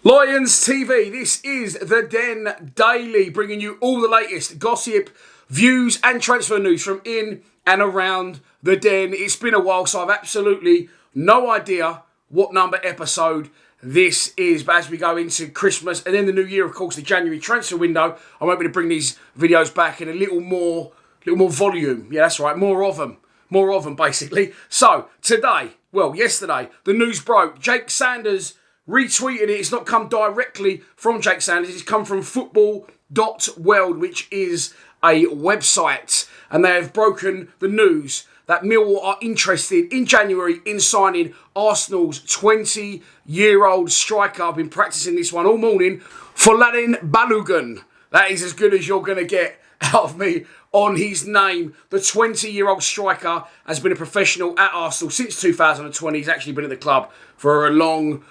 Lions TV, this is The Den Daily, bringing you all the latest gossip, views and transfer news from in and around The Den. It's been a while, so I've absolutely no idea what number episode this is. But as we go into Christmas and then the new year, of course, the January transfer window, I'm hoping to bring these videos back in a little more volume. Yeah, that's right, more of them, basically. So, yesterday, the news broke. Jake Sanders retweeted it. It's not come directly from Jake Sanders. It's come from football.world, which is a website. And they have broken the news that Millwall are interested in January in signing Arsenal's 20-year-old striker. I've been practicing this one all morning. Folarin Balogun. That is as good as you're going to get out of me on his name. The 20-year-old striker has been a professional at Arsenal since 2020. He's actually been at the club for a long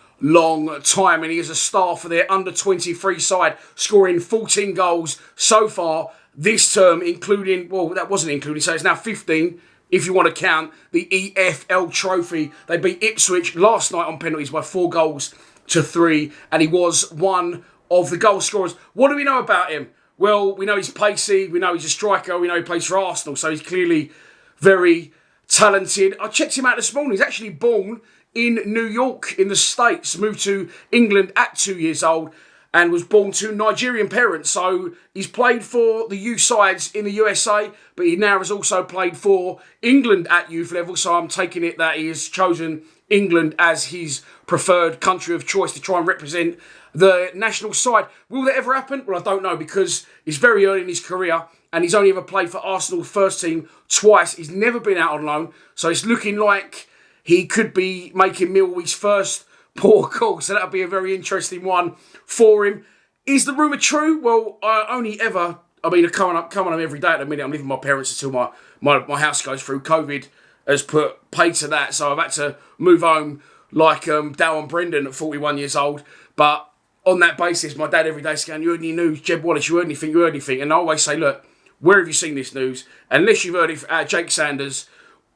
time, and he is a star for their under-23 side, scoring 14 goals so far this term, including, well, that wasn't including, so it's now 15 if you want to count the EFL trophy. They beat Ipswich last night on penalties by 4-3, and he was one of the goal scorers. What do we know about him? Well, we know he's pacey, we know he's a striker, we know he plays for Arsenal, so he's clearly very talented. I checked him out this morning. He's actually born in New York in the States, moved to England at 2 years old and was born to Nigerian parents. So he's played for the youth sides in the USA, but he now has also played for England at youth level. So I'm taking it that he has chosen England as his preferred country of choice to try and represent the national side. Will that ever happen? Well, I don't know, because he's very early in his career and he's only ever played for Arsenal first team twice. He's never been out on loan. So it's looking like he could be making Millwall his first port of call, so that'll be a very interesting one for him. Is the rumour true? Well, I come on him every day at the minute. I'm living with my parents until my house goes through. COVID has put paid to that, so I've had to move home like Dow and Brendan at 41 years old. But on that basis, my dad every day is going, "You heard any news? Jeb Wallace, you heard anything? And I always say, look, where have you seen this news? Unless you've heard it Jake Sanders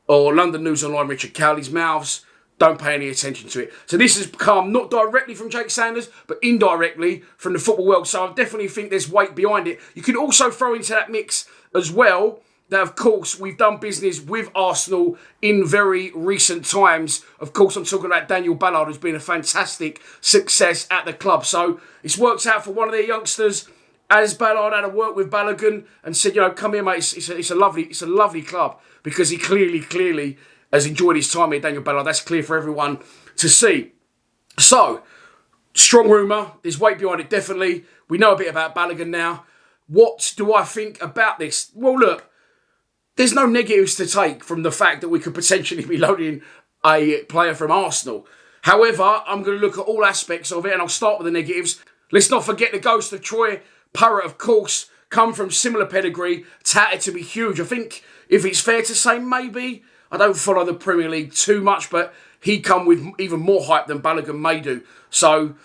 or London News Online, Richard Cowley's mouths, don't pay any attention to it." So this has come not directly from Jake Sanders, but indirectly from the football world. So I definitely think there's weight behind it. You can also throw into that mix as well that, of course, we've done business with Arsenal in very recent times. Of course, I'm talking about Daniel Ballard, who's been a fantastic success at the club. So it's worked out for one of their youngsters, as Ballard had a work with Balogun and said, come here, mate, it's a lovely club, because he clearly has enjoyed his time here, Daniel Ballard. That's clear for everyone to see. So, strong rumour. There's weight behind it, definitely. We know a bit about Balogun now. What do I think about this? Well, look, there's no negatives to take from the fact that we could potentially be loading a player from Arsenal. However, I'm going to look at all aspects of it, and I'll start with the negatives. Let's not forget the ghost of Troy Parrott, of course, come from similar pedigree, touted to be huge. I think, if it's fair to say, maybe, I don't follow the Premier League too much, but he come with even more hype than Balogun may do. So,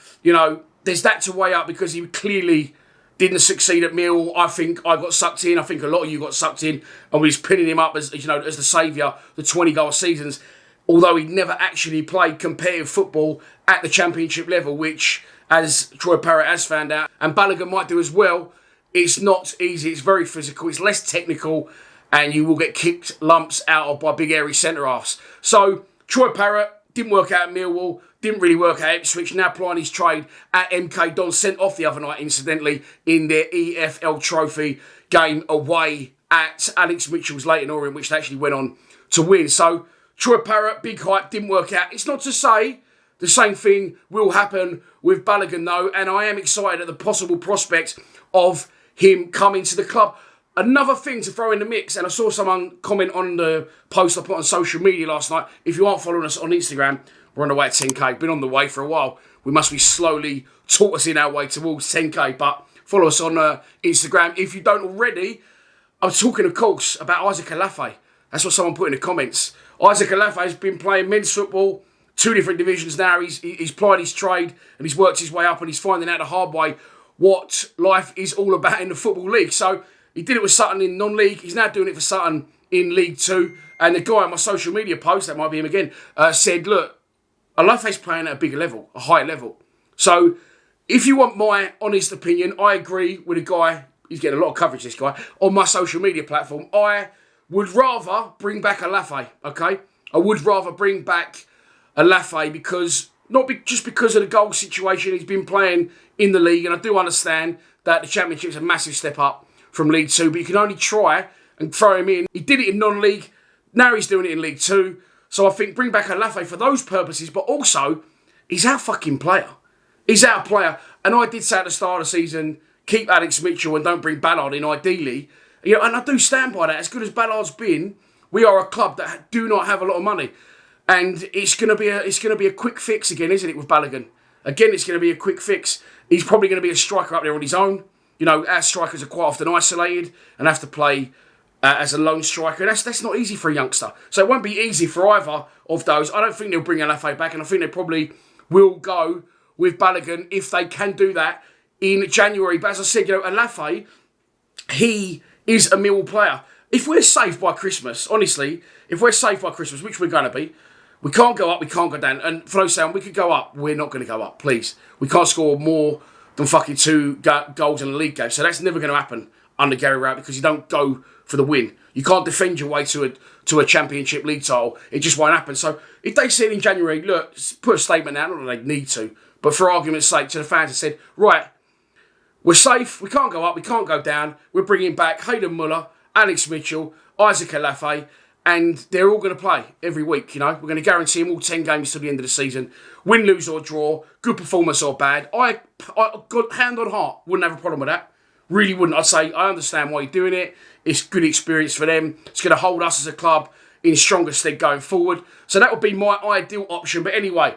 there's that to weigh up, because he clearly didn't succeed at Millwall. I think I got sucked in. I think a lot of you got sucked in, and we was pinning him up as the saviour, the 20-goal seasons, although he never actually played competitive football at the Championship level, which, as Troy Parrott has found out, and Balogun might do as well, it's not easy. It's very physical. It's less technical, and you will get kicked lumps out of by big airy centre-halves. So, Troy Parrott didn't work out at Millwall, didn't really work out at Ipswich, now plying his trade at MK Dons, sent off the other night, incidentally, in their EFL trophy game away at Alex Mitchell's Leyton Orient, which they actually went on to win. So, Troy Parrott, big hype, didn't work out. It's not to say the same thing will happen with Balogun, though, and I am excited at the possible prospect of him coming to the club. Another thing to throw in the mix, and I saw someone comment on the post I put on social media last night. If you aren't following us on Instagram, we're on the way to 10k. Been on the way for a while. We must be slowly tortoising our way towards 10k, but follow us on Instagram. If you don't already, I'm talking, of course, about Isaac Alafe. That's what someone put in the comments. Isaac Alafe has been playing men's football, 2 different divisions now. He's plied his trade and he's worked his way up, and he's finding out the hard way what life is all about in the Football League. So he did it with Sutton in non-league. He's now doing it for Sutton in League 2. And the guy on my social media post, that might be him again, said, look, Alafe's playing at a bigger level, a higher level. So if you want my honest opinion, I agree with a guy, he's getting a lot of coverage, this guy, on my social media platform. I would rather bring back a Lafay, okay? I would rather bring back a Lafay because, just because of the goal situation he's been playing in the league, and I do understand that the Championship's a massive step up from League 2, but you can only try and throw him in. He did it in non-league, now he's doing it in League 2, so I think bring back a Lafay for those purposes, but also, he's our fucking player. He's our player, and I did say at the start of the season, keep Alex Mitchell and don't bring Ballard in, ideally. You know, and I do stand by that. As good as Ballard's been, we are a club that do not have a lot of money, and it's going to be a quick fix again, isn't it, with Balogun? Again, it's going to be a quick fix. He's probably going to be a striker up there on his own. You know, our strikers are quite often isolated and have to play as a lone striker. That's not easy for a youngster. So it won't be easy for either of those. I don't think they'll bring Lafay back, and I think they probably will go with Balogun if they can do that in January. But as I said, you know, Lafay, he is a Millwall player. If we're safe by Christmas, honestly, if we're safe by Christmas, which we're going to be, we can't go up, we can't go down. And for those saying we could go up, we're not going to go up, please. We can't score more than fucking 2 goals in a league game. So that's never going to happen under Gary Rowett because you don't go for the win. You can't defend your way to a Championship League title. It just won't happen. So if they said in January, look, put a statement out, not that they need to, but for argument's sake, to the fans, they said, right, we're safe, we can't go up, we can't go down, we're bringing back Hayden Muller, Alex Mitchell, Isaac Lafay, and they're all going to play every week, you know. We're going to guarantee them all 10 games till the end of the season. Win, lose or draw, good performance or bad. I got hand on heart, wouldn't have a problem with that. Really wouldn't. I'd say, I understand why you're doing it. It's good experience for them. It's going to hold us as a club in stronger stead going forward. So that would be my ideal option. But anyway,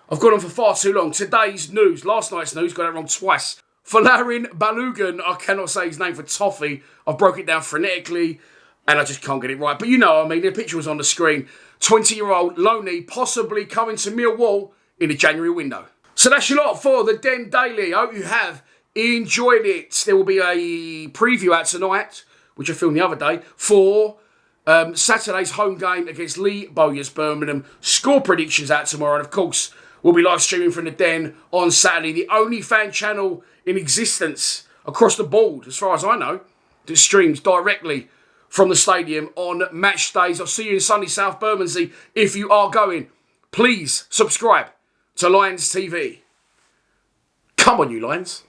I've gone on for far too long. Today's news, last night's news, got it wrong twice. Folarin Balogun, I cannot say his name for toffee. I've broke it down phonetically and I just can't get it right. But you know what I mean, the picture was on the screen. 20-year-old Loney possibly coming to Millwall in the January window. So that's your lot for the Den Daily. I hope you have enjoyed it. There will be a preview out tonight, which I filmed the other day, for Saturday's home game against Lee Bowyer's Birmingham. Score predictions out tomorrow, and of course, we'll be live streaming from the Den on Saturday. The only fan channel in existence across the board, as far as I know, that streams directly from the stadium on match days. I'll see you in sunny South Bermondsey. If you are going, please subscribe to Lions TV. Come on, you Lions.